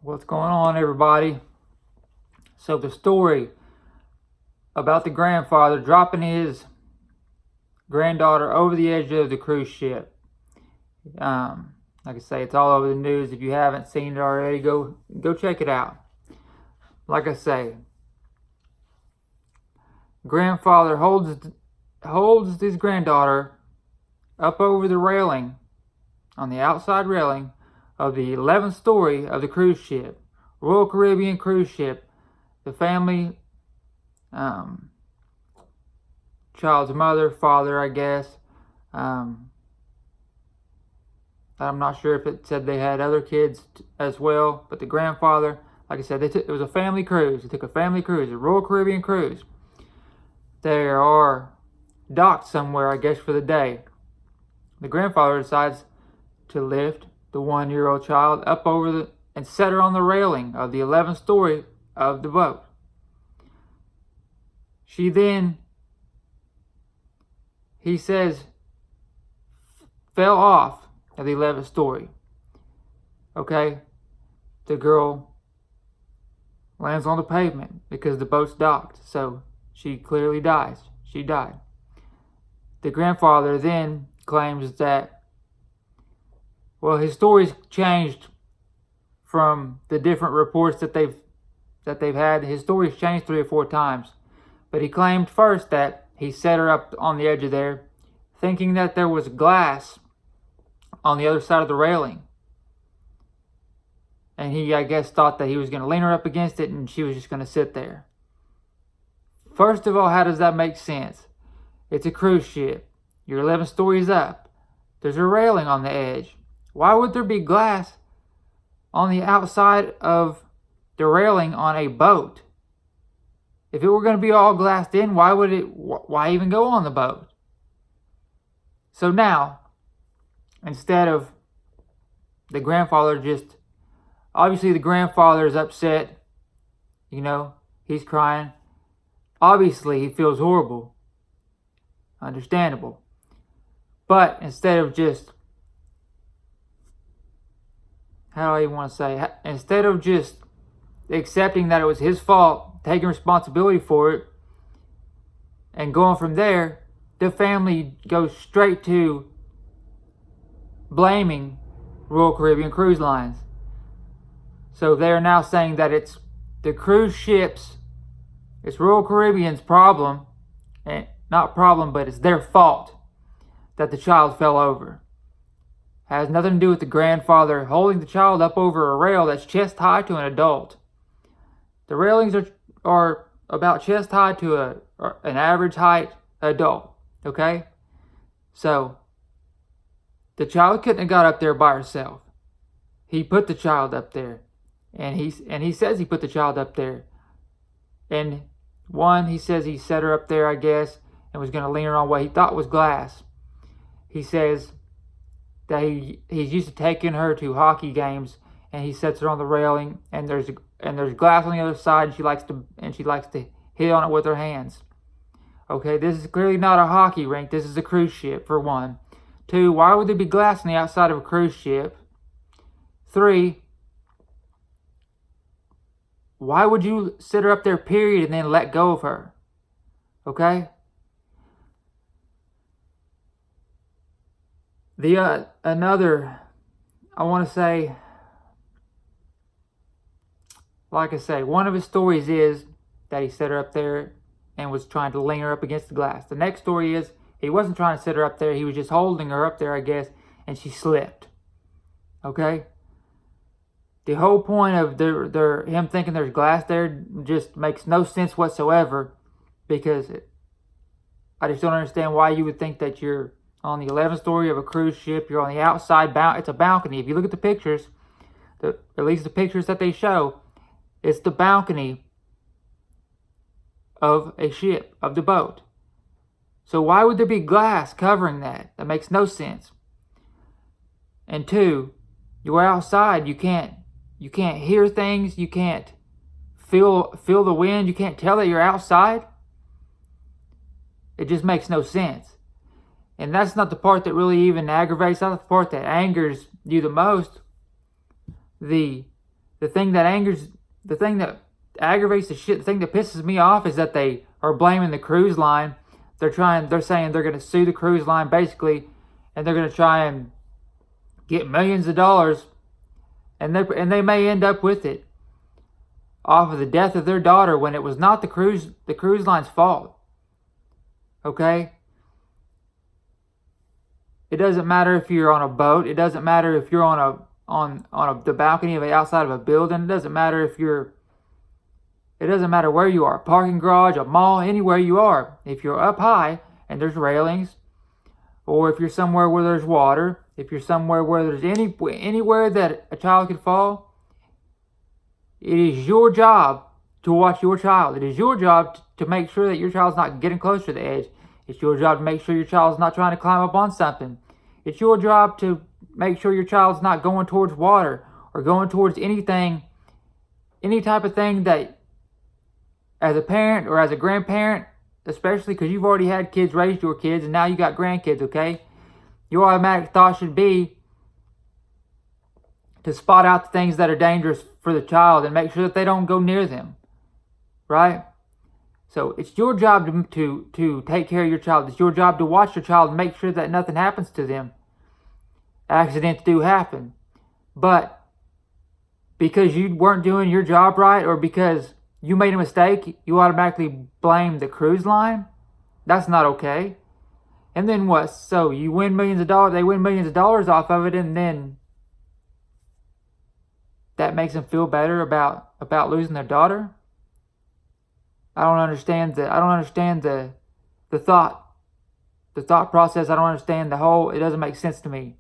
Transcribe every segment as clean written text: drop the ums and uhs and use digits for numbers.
What's going on, everybody? So the story about the grandfather dropping his granddaughter over the edge of the cruise ship. Like I say, it's all over the news. If you haven't seen it already, go check it out. Like I say, grandfather holds his granddaughter up over the railing, on the outside railing of the 11th story of the cruise ship, Royal Caribbean cruise ship. The family, child's mother, father, I guess. I'm not sure if it said they had other kids as well, but the grandfather, like I said, it was a family cruise. They took a family cruise, a Royal Caribbean cruise. They are docked somewhere, I guess, for the day. The grandfather decides to lift the 1-year-old child up over and set her on the railing of the 11th story of the boat. She then, he says, fell off of the 11th story. Okay? The girl lands on the pavement because the boat's docked, so she clearly dies. She died. The grandfather then claims that, well, his story's changed from the different reports that they've had. His story's changed 3 or 4 times. But he claimed first that he set her up on the edge of there, thinking that there was glass on the other side of the railing. And he, I guess, thought that he was going to lean her up against it and she was just going to sit there. First of all, how does that make sense? It's a cruise ship. You're 11 stories up. There's a railing on the edge. Why would there be glass on the outside of the railing on a boat? If it were going to be all glassed in, why even go on the boat? So now, instead of the grandfather obviously the grandfather is upset, he's crying. Obviously, he feels horrible. Understandable. But instead of just, instead of just accepting that it was his fault, taking responsibility for it, and going from there, the family goes straight to blaming Royal Caribbean Cruise Lines. So they are now saying that it's the cruise ships, it's Royal Caribbean's problem, and not problem, but it's their fault that the child fell over. Has nothing to do with the grandfather holding the child up over a rail that's chest high to an adult. The railings are about chest high to an average height adult. Okay? So, the child couldn't have got up there by herself. He put the child up there. And he says he put the child up there. And he says he set her up there, I guess, and was going to lean her on what he thought was glass. He says that he's used to taking her to hockey games, and he sets her on the railing, and there's glass on the other side, and she likes to hit on it with her hands. Okay, this is clearly not a hockey rink. This is a cruise ship, for 1. 2, why would there be glass on the outside of a cruise ship? 3, why would you sit her up there, period, and then let go of her? Okay? I want to say, like I say, one of his stories is that he set her up there and was trying to lean her up against the glass. The next story is he wasn't trying to set her up there. He was just holding her up there, I guess, and she slipped. Okay? The whole point of him thinking there's glass there just makes no sense whatsoever, because I just don't understand why you would think that you're on the 11th story of a cruise ship. You're on the outside it's a balcony. If you look at the pictures, at least the pictures that they show, it's the balcony of a ship, of the boat. So why would there be glass covering that? That makes no sense. And 2, you're outside. You can't hear things. You can't feel the wind. You can't tell that you're outside. It just makes no sense. And that's not the part that really even aggravates. That's the part that angers you the most. The the thing that aggravates the shit, the thing that pisses me off is that they are blaming the cruise line. They're saying they're going to sue the cruise line basically, and they're going to try and get millions of dollars, and they may end up with it off of the death of their daughter when it was not the cruise line's fault. Okay? It doesn't matter if you're on a boat. It doesn't matter if you're on the balcony of outside of a building. It doesn't matter where you are, parking garage, a mall, anywhere you are. If you're up high and there's railings, or if you're somewhere where there's water, if you're somewhere where there's anywhere that a child could fall, it is your job to watch your child. It is your job to make sure that your child's not getting close to the edge. It's your job to make sure your child's not trying to climb up on something. It's your job to make sure your child's not going towards water or going towards any type of thing that, as a parent or as a grandparent, especially because you've already had kids, raised your kids, and now you got grandkids, okay? Your automatic thought should be to spot out the things that are dangerous for the child and make sure that they don't go near them, right? So it's your job to take care of your child. It's your job to watch your child and make sure that nothing happens to them. Accidents do happen. But because you weren't doing your job right, or because you made a mistake, you automatically blame the cruise line? That's not okay. And then what? So you win millions of dollars, they win millions of dollars off of it, and then that makes them feel better about losing their daughter? I don't understand the thought process. I don't understand it doesn't make sense to me.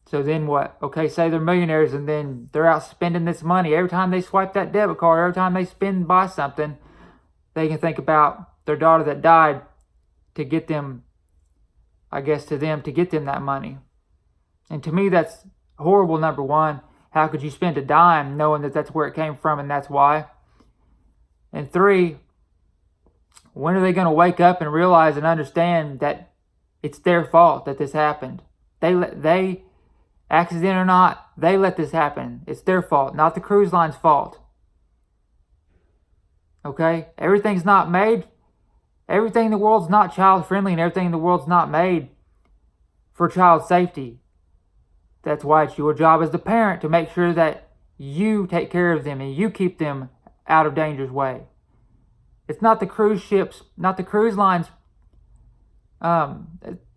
So then what? Okay, say they're millionaires and then they're out spending this money. Every time they swipe that debit card, every time they buy something, they can think about their daughter that died to get them, to get them that money. And to me, that's horrible, number one. How could you spend a dime knowing that that's where it came from and that's why? And three, when are they going to wake up and realize and understand that it's their fault that this happened? They accident or not, they let this happen. It's their fault, not the cruise line's fault. Okay? Everything in the world's not child friendly, and everything in the world's not made for child safety. That's why it's your job as the parent to make sure that you take care of them and you keep them out of danger's way. It's not the cruise ships, not the cruise lines. You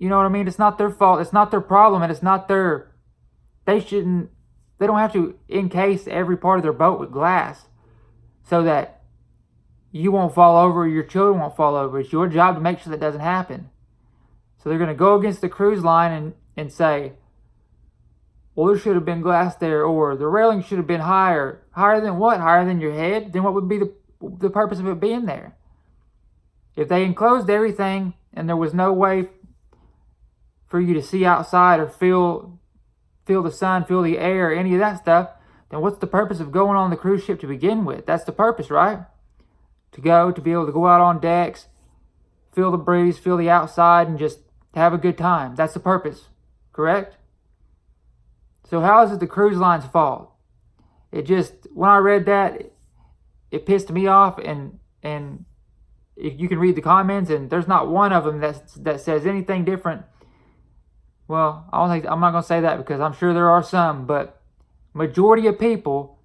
know what I mean? It's not their fault. It's not their problem, and it's not their. They don't have to encase every part of their boat with glass so that you won't fall over or your children won't fall over. It's your job to make sure that doesn't happen. So they're going to go against the cruise line and say, well, there should have been glass there, or the railing should have been higher. Higher than what? Higher than your head? Then what would be the purpose of it being there? If they enclosed everything and there was no way for you to see outside or feel the sun, feel the air, any of that stuff, then what's the purpose of going on the cruise ship to begin with? That's the purpose, right? To be able to go out on decks, feel the breeze, feel the outside, and just have a good time. That's the purpose, correct? So how is it the cruise line's fault? When I read that, it pissed me off, and if you can read the comments, and there's not one of them that says anything different. Well, I'm not going to say that because I'm sure there are some, but majority of people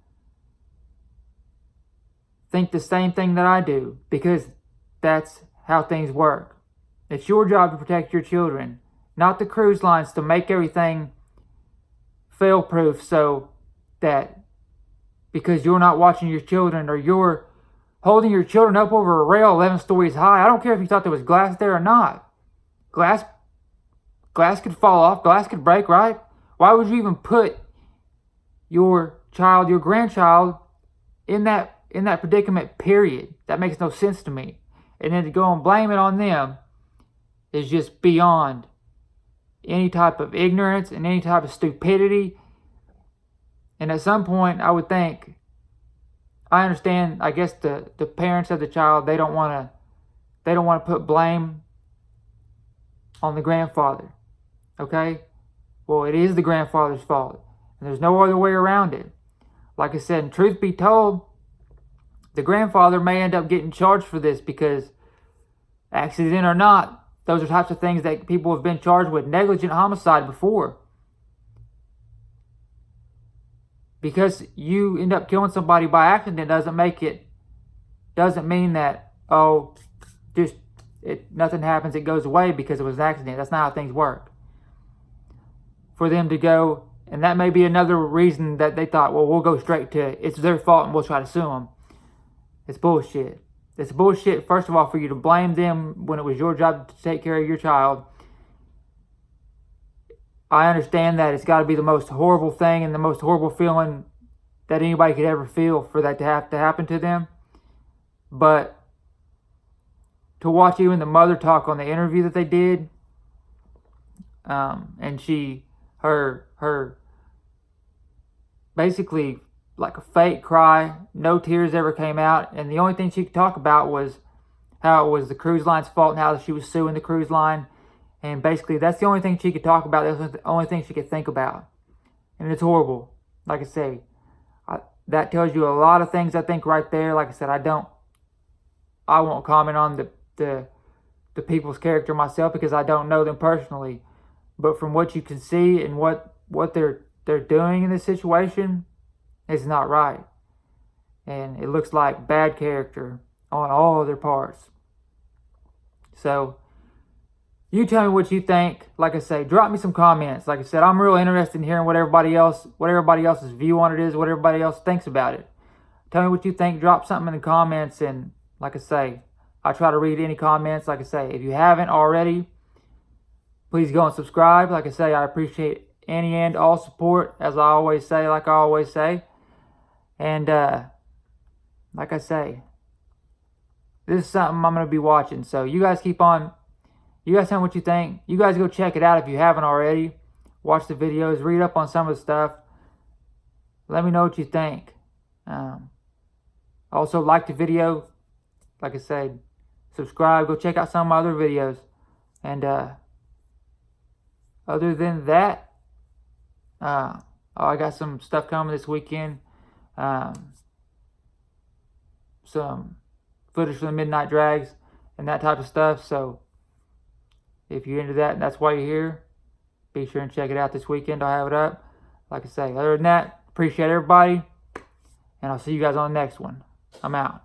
think the same thing that I do, because that's how things work. It's your job to protect your children, not the cruise lines to make everything fail-proof, so that because you're not watching your children, or you're holding your children up over a rail 11 stories high. I don't care if you thought there was glass there or not. Glass could fall off. Glass could break, right? Why would you even put your grandchild in that predicament, period? That makes no sense to me. And then to go and blame it on them is just beyond any type of ignorance and any type of stupidity. And at some point, I would think, I understand, I guess the parents of the child, they don't want to put blame on the grandfather. Okay? Well, it is the grandfather's fault, and there's no other way around it. like I said, and truth be told, the grandfather may end up getting charged for this because, accident or not, those are types of things that people have been charged with. Negligent homicide before. Because you end up killing somebody by accident doesn't mean that, nothing happens, it goes away because it was an accident. That's not how things work. For them to go, and that may be another reason that they thought, well, we'll go straight to it's their fault and we'll try to sue them. It's bullshit. It's bullshit, first of all, for you to blame them when it was your job to take care of your child. I understand that it's got to be the most horrible thing and the most horrible feeling that anybody could ever feel for that to have to happen to them. But to watch even the mother talk on the interview that they did, and her basically like a fake cry, no tears ever came out, and the only thing she could talk about was how it was the cruise line's fault and how she was suing the cruise line, and basically that's the only thing she could talk about. That was the only thing she could think about, and it's horrible. Like I say, that tells you a lot of things, I think, right there. Like I said, I won't comment on the people's character myself because I don't know them personally, but from what you can see and what they're doing in this situation, it's not right. And it looks like bad character on all of their parts. So, you tell me what you think. Like I say, drop me some comments. Like I said, I'm real interested in hearing what everybody else's view on it is, what everybody else thinks about it. Tell me what you think. Drop something in the comments. And like I say, I try to read any comments. Like I say, if you haven't already, please go and subscribe. Like I say, I appreciate any and all support, as I always say, like I always say. And like I say, this is something I'm going to be watching. So you guys keep on. You guys tell me what you think. You guys go check it out if you haven't already. Watch the videos. Read up on some of the stuff. Let me know what you think. Also, like the video. Like I said, subscribe. Go check out some of my other videos. And other than that, I got some stuff coming this weekend. Some footage from the Midnight Drags and that type of stuff. So if you're into that and that's why you're here, be sure and check it out this weekend. I'll have it up. Like I say, other than that, appreciate everybody. And I'll see you guys on the next one. I'm out.